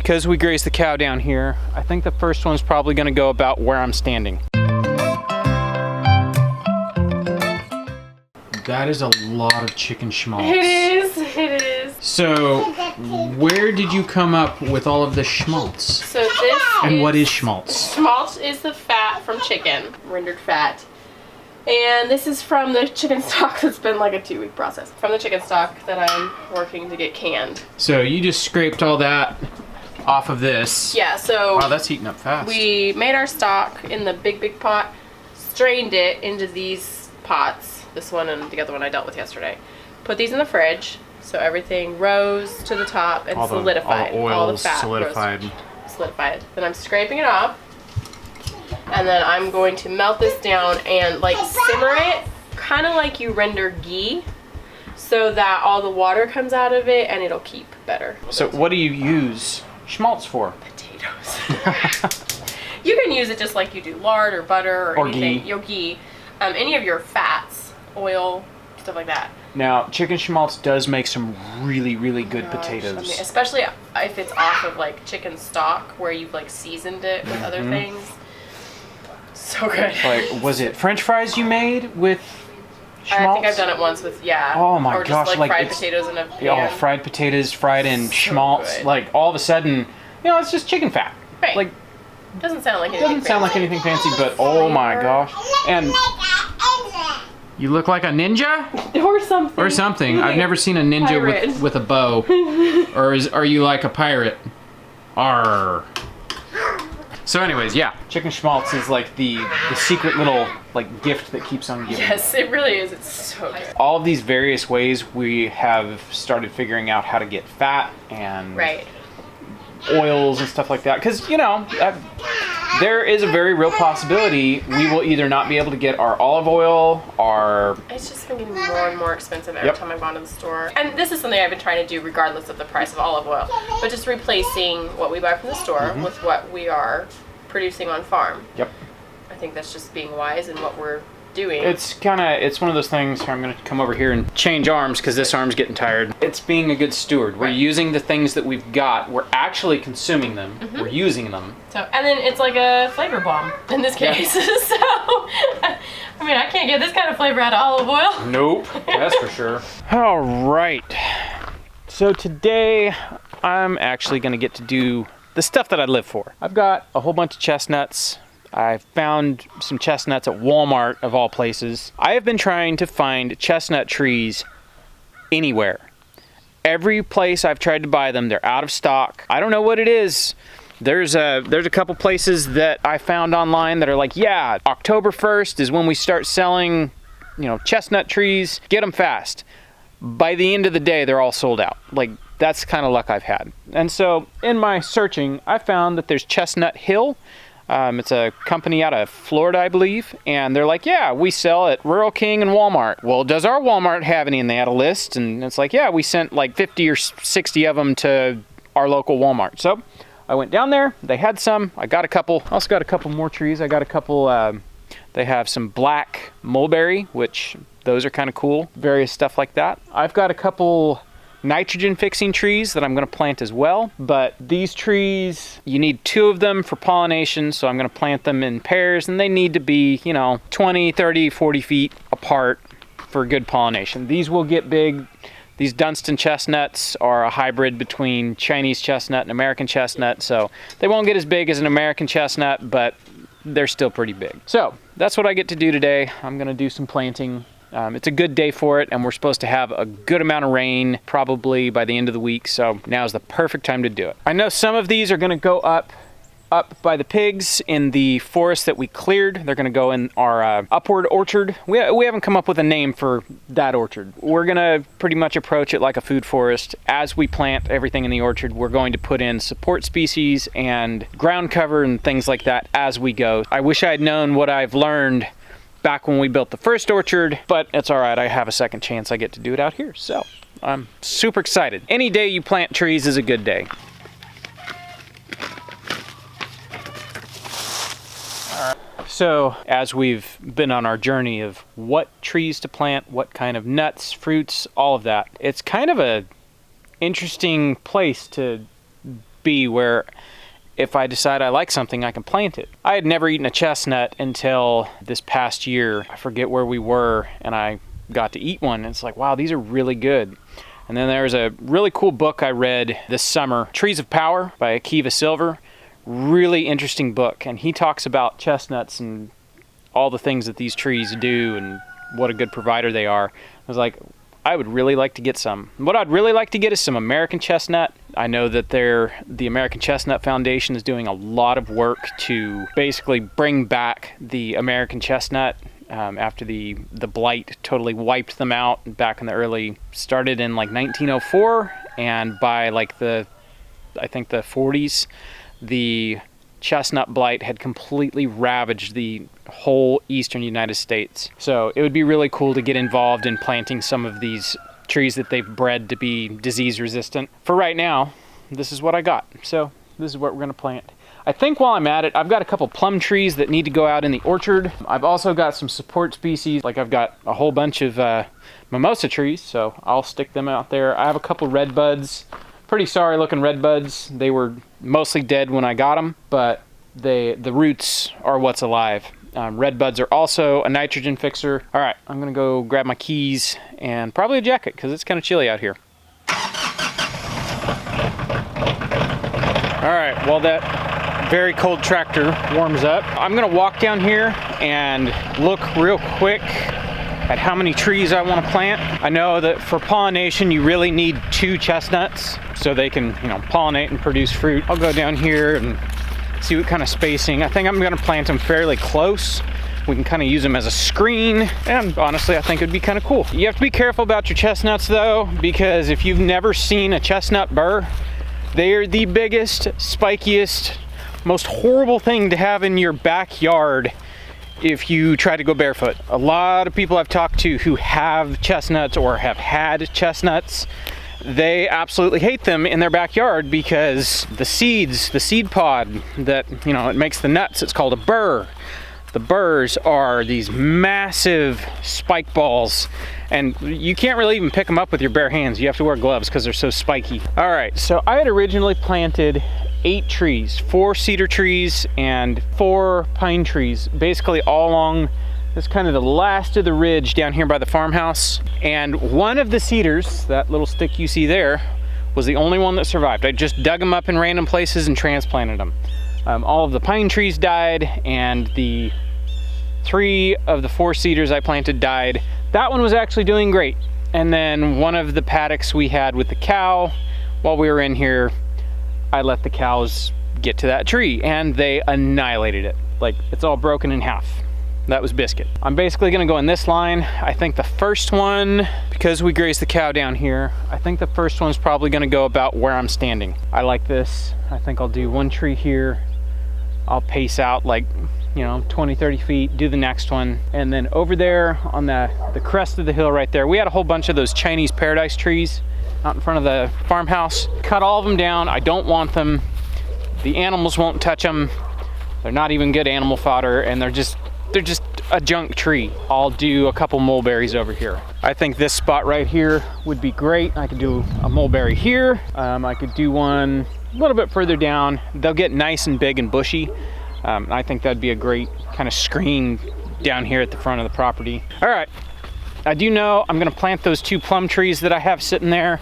because we graze the cow down here, I think the first one's probably gonna go about where I'm standing. That is a lot of chicken schmaltz. It is. So, where did you come up with all of the schmaltz? So this And what is schmaltz? Schmaltz is the fat from chicken, rendered fat. And this is from the chicken stock that's been like a 2-week process. From the chicken stock that I'm working to get canned. So you just scraped all that off of this. Yeah, so Wow, that's heating up fast. we made our stock in the big pot, strained it into these pots. This one and the other one I dealt with yesterday. Put these in the fridge so everything rose to the top and solidified. All the fat solidified. Solidified. Then I'm scraping it off. And then I'm going to melt this down and like simmer it, kind of like you render ghee, so that all the water comes out of it and it'll keep better. So what do you use schmaltz for? Potatoes. You can use it just like you do lard or butter or anything. Ghee. Ghee. Any of your fats, oil, stuff like that. Now, chicken schmaltz does make some really, really good potatoes. I mean, especially if it's off of like chicken stock where you've like seasoned it with other things. So good. Like, was it French fries you made with schmaltz? I think I've done it once with, yeah. Oh my or gosh, just like fried it's- potatoes in a pan. Yeah, fried potatoes, fried in schmaltz. good. Like, all of a sudden, it's just chicken fat. Right. Like, Doesn't sound like anything doesn't sound like anything fancy, but oh my gosh. And you look like a ninja? Or something. Or something. I've never seen a ninja Pirate. with a bow. Or are you like a pirate? Arr. So anyways, yeah. Chicken schmaltz is like the secret little like gift that keeps on giving. Yes, it really is. It's so good. All of these various ways we have started figuring out how to get fat and Right. oils and stuff like that. Because, there is a very real possibility we will either not be able to get our olive oil, our... It's just been getting more and more expensive every time I've gone to the store. And this is something I've been trying to do regardless of the price of olive oil. But just replacing what we buy from the store with what we are producing on farm. Yep. I think that's just being wise in what we're doing. It's one of those things where I'm going to come over here and change arms because this arm's getting tired. It's being a good steward. We're using the things that we've got. We're actually consuming them. We're using them. So, and then it's like a flavor bomb in this case. So, I mean, I can't get this kind of flavor out of olive oil. Nope, that's for sure. All right. So today I'm actually going to get to do the stuff that I live for. I've got a whole bunch of chestnuts. I found some chestnuts at Walmart, of all places. I have been trying to find chestnut trees anywhere. Every place I've tried to buy them, they're out of stock. I don't know what it is. There's a couple places that I found online that are like, yeah, October 1st is when we start selling, chestnut trees. Get them fast. By the end of the day, they're all sold out. Like, that's the kind of luck I've had. And so in my searching, I found that there's Chestnut Hill. It's a company out of Florida, I believe, and they're like, yeah, we sell at Rural King and Walmart. Well, does our Walmart have any? And they had a list, and it's like, yeah, we sent like 50 or 60 of them to our local Walmart. So I went down there, they had some, I got a couple, also got a couple more trees. I got a couple, they have some black mulberry, which those are kind of cool, various stuff like that. I've got a couple nitrogen fixing trees that I'm going to plant as well, but these trees, you need 2 of them for pollination, so I'm going to plant them in pairs, and they need to be 20, 30, 40 feet apart for good pollination. These will get big. These Dunstan chestnuts are a hybrid between Chinese chestnut and American chestnut, so they won't get as big as an American chestnut, but they're still pretty big. So that's what I get to do today. I'm going to do some planting. It's a good day for it, and we're supposed to have a good amount of rain probably by the end of the week, so now's the perfect time to do it. I know some of these are going to go up by the pigs in the forest that we cleared. They're going to go in our upward orchard. We haven't come up with a name for that orchard. We're going to pretty much approach it like a food forest. As we plant everything in the orchard, we're going to put in support species and ground cover and things like that as we go. I wish I had known what I've learned back when we built the first orchard, but it's all right. I have a second chance. I get to do it out here, so I'm super excited. Any day you plant trees is a good day. So as we've been on our journey of what trees to plant, what kind of nuts, fruits, all of that, it's kind of a interesting place to be where if I decide I like something, I can plant it. I had never eaten a chestnut until this past year. I forget where we were, and I got to eat one. And it's like, wow, these are really good. And then there's a really cool book I read this summer, Trees of Power by Akiva Silver. Really interesting book. And he talks about chestnuts and all the things that these trees do and what a good provider they are. I was like, I would really like to get some. What I'd really like to get is some American chestnut. I know that the American Chestnut Foundation is doing a lot of work to basically bring back the American chestnut after the blight totally wiped them out back in the early, started in like 1904, and by like I think the 40s, the chestnut blight had completely ravaged the whole eastern United States. So it would be really cool to get involved in planting some of these trees that they've bred to be disease resistant. For right now, this is what I got. So this is what we're gonna plant. I think while I'm at it, I've got a couple plum trees that need to go out in the orchard. I've also got some support species, like I've got a whole bunch of mimosa trees, so I'll stick them out there. I have a couple red buds. Pretty sorry looking red buds. They were mostly dead when I got them, but the roots are what's alive. Red buds are also a nitrogen fixer. All right, I'm gonna go grab my keys and probably a jacket because it's kind of chilly out here. All right, while that very cold tractor warms up, I'm gonna walk down here and look real quick at how many trees I want to plant. I know that for pollination, you really need 2 chestnuts so they can, pollinate and produce fruit. I'll go down here and see what kind of spacing. I think I'm gonna plant them fairly close. We can kind of use them as a screen, and honestly, I think it'd be kind of cool. You have to be careful about your chestnuts though, because if you've never seen a chestnut burr, they are the biggest, spikiest, most horrible thing to have in your backyard if you try to go barefoot. A lot of people I've talked to who have chestnuts or have had chestnuts, they absolutely hate them in their backyard because the seeds, the seed pod that, it makes the nuts, it's called a burr. The burrs are these massive spike balls, and you can't really even pick them up with your bare hands. You have to wear gloves because they're so spiky. All right, so I had originally planted 8 trees, 4 cedar trees and 4 pine trees, basically all along this kind of the last of the ridge down here by the farmhouse. And one of the cedars, that little stick you see there, was the only one that survived. I just dug them up in random places and transplanted them. All of the pine trees died, and the 3 of the 4 cedars I planted died. That one was actually doing great. And then one of the paddocks we had with the cow, while we were in here, I let the cows get to that tree and they annihilated it. Like, it's all broken in half. That was Biscuit. I'm basically gonna go in this line. I think the first one, because we grazed the cow down here, I think the first one's probably gonna go about where I'm standing. I like this. I think I'll do 1 tree here. I'll pace out like, 20, 30 feet, do the next one. And then over there on the crest of the hill right there, we had a whole bunch of those Chinese paradise trees out in front of the farmhouse. Cut all of them down. I don't want them. The animals won't touch them. They're not even good animal fodder, and they're just a junk tree. I'll do a couple mulberries over here. I think this spot right here would be great. I could do a mulberry here. I could do one a little bit further down. They'll get nice and big and bushy. I think that'd be a great kind of screen down here at the front of the property. All right, I do know I'm gonna plant those 2 plum trees that I have sitting there.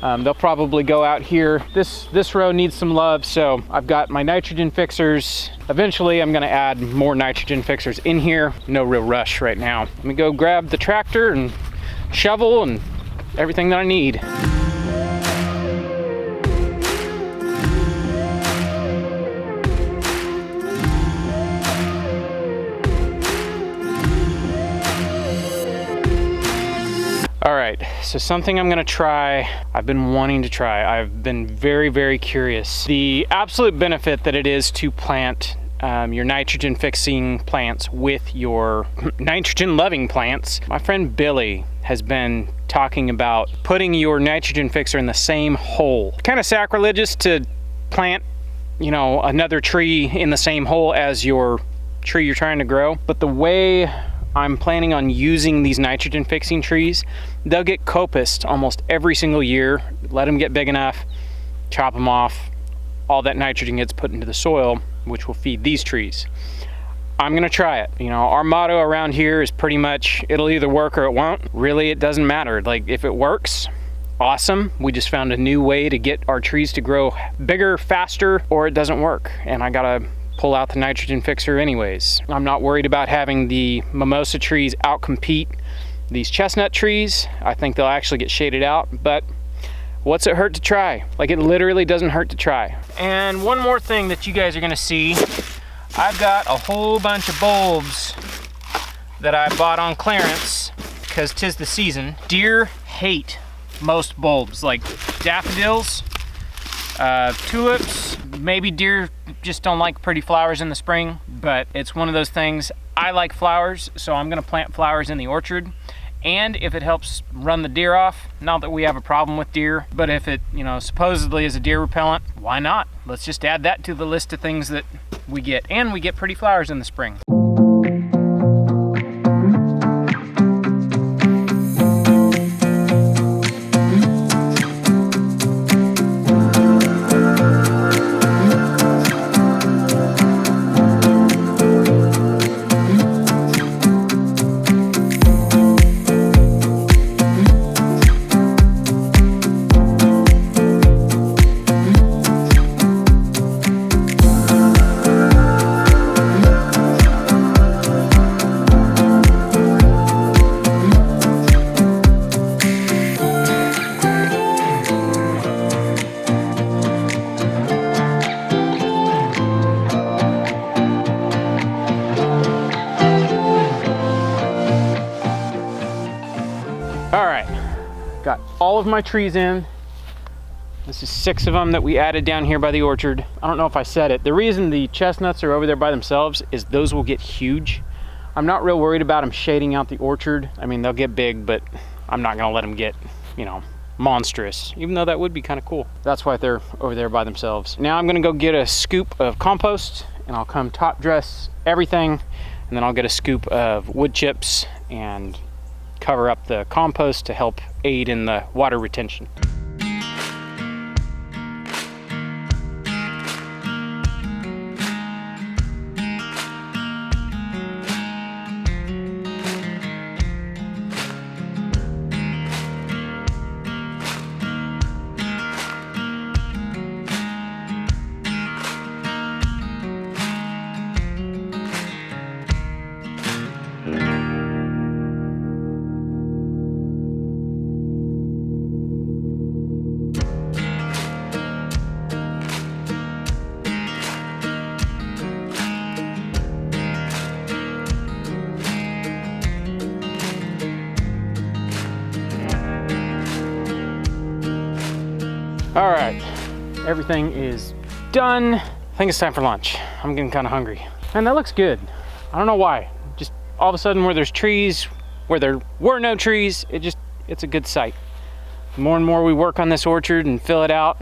They'll probably go out here. This row needs some love, so I've got my nitrogen fixers. Eventually I'm gonna add more nitrogen fixers in here. No real rush right now. Let me go grab the tractor and shovel and everything that I need. All right, so something I'm gonna try, I've been wanting to try. I've been very, very curious. The absolute benefit that it is to plant your nitrogen fixing plants with your nitrogen loving plants. My friend Billy has been talking about putting your nitrogen fixer in the same hole. Kind of sacrilegious to plant, another tree in the same hole as your tree you're trying to grow. But the way I'm planning on using these nitrogen fixing trees, they'll get coppiced almost every single year. Let them get big enough, chop them off, all that nitrogen gets put into the soil, which will feed these trees. I'm gonna try it. You know, our motto around here is pretty much, it'll either work or it won't. Really, it doesn't matter. Like, if it works, awesome. We just found a new way to get our trees to grow bigger, faster, or it doesn't work. And I gotta pull out the nitrogen fixer anyways. I'm not worried about having the mimosa trees outcompete these chestnut trees. I think they'll actually get shaded out, but what's it hurt to try? Like, it literally doesn't hurt to try. And one more thing that you guys are gonna see, I've got a whole bunch of bulbs that I bought on clearance because 'tis the season. Deer hate most bulbs, like daffodils, tulips. Maybe deer just don't like pretty flowers in the spring, but it's one of those things. I like flowers, so I'm gonna plant flowers in the orchard. And if it helps run the deer off, not that we have a problem with deer, but if it, you know, supposedly is a deer repellent, why not? Let's just add that to the list of things that we get. And we get pretty flowers in the spring. All right, got all of my trees in. This is 6 of them that we added down here by the orchard. I don't know if I said it. The reason the chestnuts are over there by themselves is those will get huge. I'm not real worried about them shading out the orchard. I mean, they'll get big, but I'm not gonna let them get, you know, monstrous, even though that would be kind of cool. That's why they're over there by themselves. Now I'm gonna go get a scoop of compost and I'll come top dress everything, and then I'll get a scoop of wood chips and cover up the compost to help aid in the water retention. All right, everything is done. I think it's time for lunch. I'm getting kind of hungry. And that looks good. I don't know why. Just all of a sudden where there's trees, where there were no trees, it's a good sight. The more and more we work on this orchard and fill it out,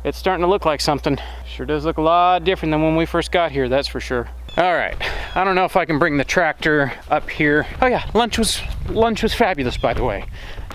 it's starting to look like something. Sure does look a lot different than when we first got here, that's for sure. All right, I don't know if I can bring the tractor up here. Oh yeah, lunch was fabulous, by the way.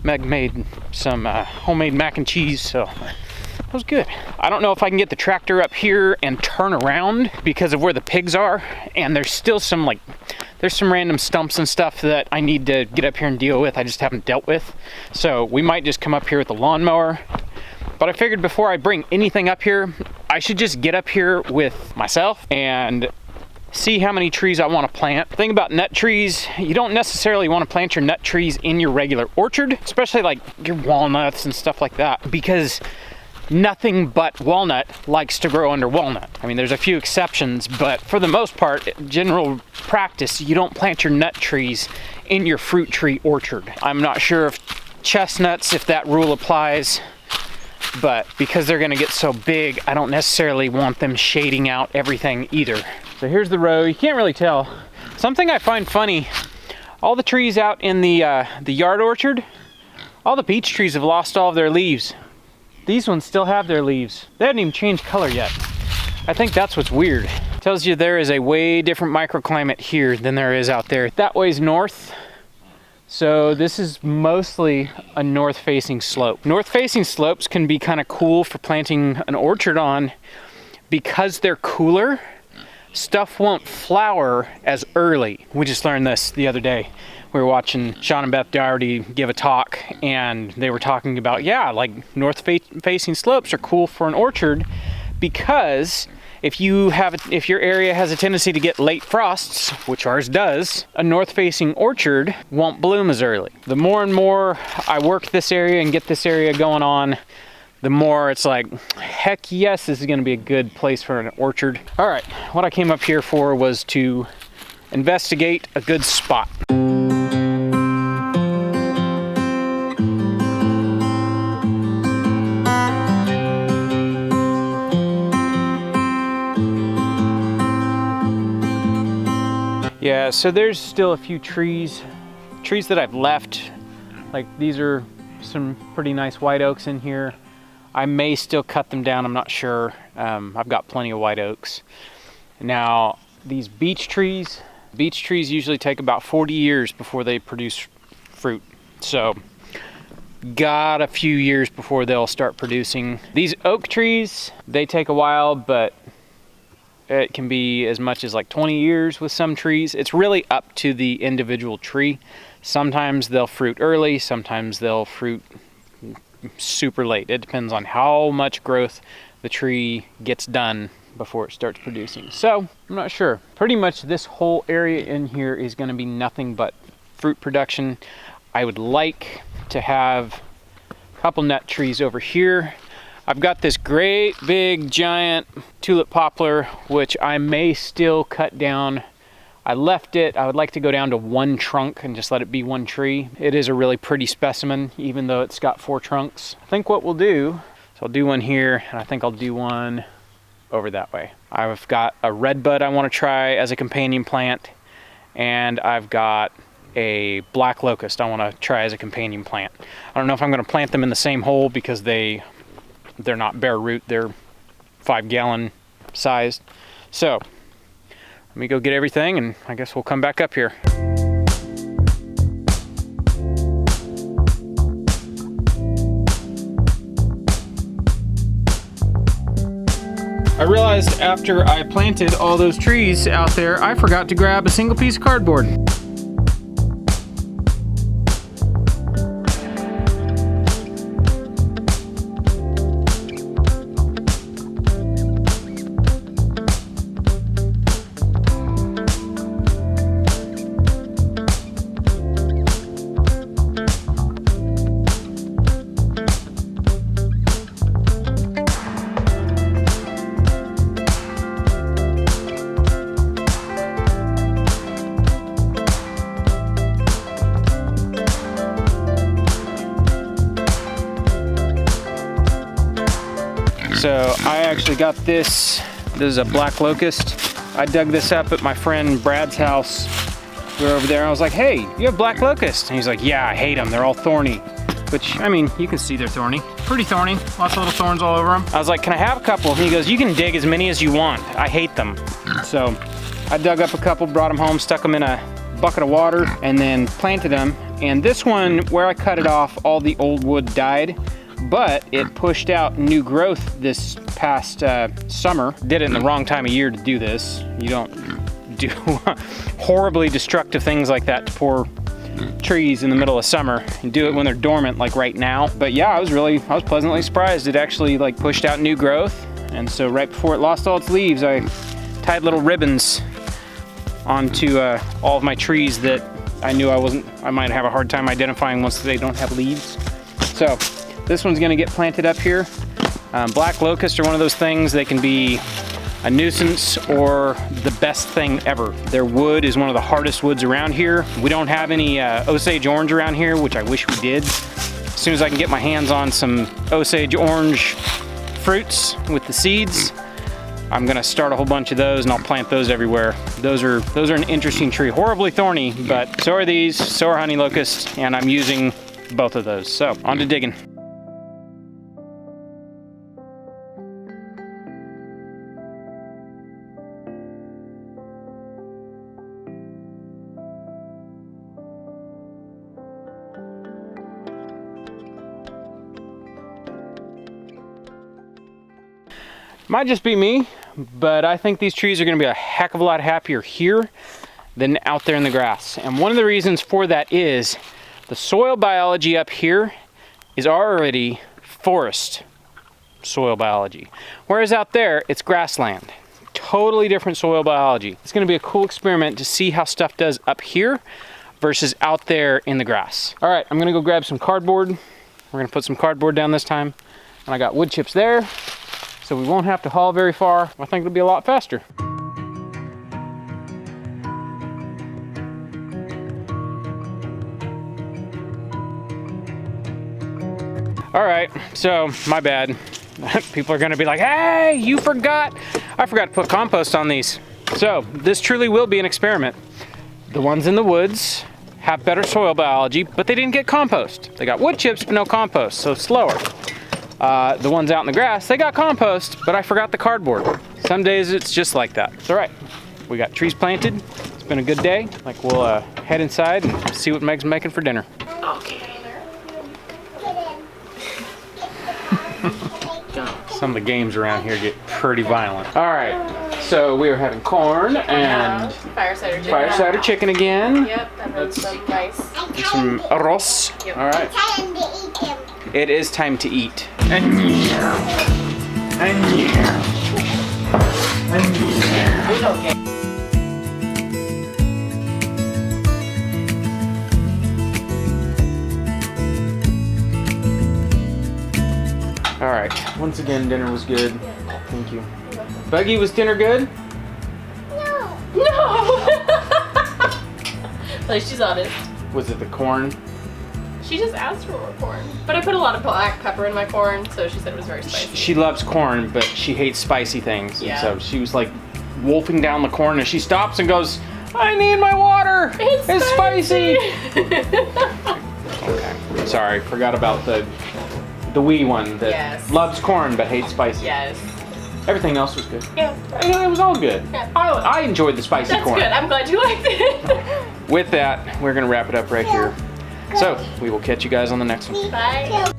Meg made some homemade mac and cheese, so that was good. I don't know if I can get the tractor up here and turn around because of where the pigs are, and there's still some there's some random stumps and stuff that I need to get up here and deal with. I just haven't dealt with. So we might just come up here with the lawnmower. But I figured before I bring anything up here, I should just get up here with myself and see how many trees I want to plant. The thing about nut trees, you don't necessarily want to plant your nut trees in your regular orchard, especially like your walnuts and stuff like that, because nothing but walnut likes to grow under walnut. I mean, there's a few exceptions, but for the most part, general practice, you don't plant your nut trees in your fruit tree orchard. I'm not sure if chestnuts, if that rule applies, but because they're gonna get so big, I don't necessarily want them shading out everything either. So here's the row. You can't really tell. Something I find funny, all the trees out in the yard orchard, all the peach trees have lost all of their leaves. These ones still have their leaves. They haven't even changed color yet. I think that's what's weird. It tells you there is a way different microclimate here than there is out there. That way's north. So this is mostly a north-facing slope. North-facing slopes can be kind of cool for planting an orchard on because they're cooler, stuff won't flower as early. We just learned this the other day. We were watching Sean and Beth Dougherty give a talk, and they were talking about, yeah, like north-facing slopes are cool for an orchard because if your area has a tendency to get late frosts, which ours does, a north-facing orchard won't bloom as early. The more and more I work this area and get this area going on, the more it's like, heck yes, this is gonna be a good place for an orchard. All right, what I came up here for was to investigate a good spot. Yeah, so there's still a few trees that I've left. Like these are some pretty nice white oaks in here. I may still cut them down, I'm not sure. I've got plenty of white oaks. Now, these beech trees usually take about 40 years before they produce fruit. So, got a few years before they'll start producing. These oak trees, they take a while, but it can be as much as like 20 years with some trees. It's really up to the individual tree. Sometimes they'll fruit early, sometimes they'll fruit super late. It depends on how much growth the tree gets done before it starts producing. So I'm not sure. Pretty much this whole area in here is going to be nothing but fruit production. I would like to have a couple nut trees over here. I've got this great big giant tulip poplar, which I may still cut down. I left it. I would like to go down to one trunk and just let it be one tree. It is a really pretty specimen, even though it's got 4 trunks. I think what we'll do, so I'll do one here, and I think I'll do one over that way. I've got a redbud I want to try as a companion plant, and I've got a black locust I want to try as a companion plant. I don't know if I'm going to plant them in the same hole because they're not bare root, they're 5-gallon sized. So let me go get everything, and I guess we'll come back up here. I realized after I planted all those trees out there, I forgot to grab a single piece of cardboard. So I actually got this. This is a black locust. I dug this up at my friend Brad's house. We were over there. I was like, hey, you have black locust? And he's like, yeah, I hate them. They're all thorny. Which, I mean, you can see they're thorny. Pretty thorny. Lots of little thorns all over them. I was like, can I have a couple? And he goes, you can dig as many as you want. I hate them. So I dug up a couple, brought them home, stuck them in a bucket of water, and then planted them. And this one, where I cut it off, all the old wood died. But it pushed out new growth this past summer. Did it in the wrong time of year to do this. You don't do horribly destructive things like that to poor trees in the middle of summer. You do it when they're dormant, like right now. But yeah, I was pleasantly surprised. It actually like pushed out new growth. And so right before it lost all its leaves, I tied little ribbons onto all of my trees that I knew I might have a hard time identifying once they don't have leaves. So this one's gonna get planted up here. Black locusts are one of those things, they can be a nuisance or the best thing ever. Their wood is one of the hardest woods around here. We don't have any Osage orange around here, which I wish we did. As soon as I can get my hands on some Osage orange fruits with the seeds, I'm gonna start a whole bunch of those and I'll plant those everywhere. Those are an interesting tree. Horribly thorny, but so are these, so are honey locusts, and I'm using both of those. So, on to digging. Might just be me, but I think these trees are gonna be a heck of a lot happier here than out there in the grass. And one of the reasons for that is the soil biology up here is already forest soil biology. Whereas out there, it's grassland. Totally different soil biology. It's gonna be a cool experiment to see how stuff does up here versus out there in the grass. All right, I'm gonna go grab some cardboard. We're gonna put some cardboard down this time. And I got wood chips there, so we won't have to haul very far. I think it'll be a lot faster. All right, so my bad. People are gonna be like, hey, you forgot. I forgot to put compost on these. So this truly will be an experiment. The ones in the woods have better soil biology, but they didn't get compost. They got wood chips, but no compost, so slower. The ones out in the grass, they got compost, but I forgot the cardboard. Some days it's just like that. It's all right. We got trees planted. It's been a good day. Like we'll head inside and see what Meg's making for dinner. Okay. Some of the games around here get pretty violent. All right, so we are having corn and fire-cider chicken again. Yep, and then some rice. And some arroz. Yep. All right. It is time to eat. All right, once again, dinner was good. Thank you. Buggy, was dinner good? No! Like, she's honest. Was it the corn? She just asked for more corn. But I put a lot of black pepper in my corn, so she said it was very spicy. She loves corn, but she hates spicy things. Yeah. And so she was like wolfing down the corn, and she stops and goes, I need my water! It's spicy! Okay, sorry, forgot about the wee one that loves corn but hates spicy. Yes. Everything else was good. Yeah. It was all good. Yeah. I enjoyed the spicy corn. That's good. I'm glad you liked it. With that, we're gonna wrap it up right here. So, we will catch you guys on the next one. Bye.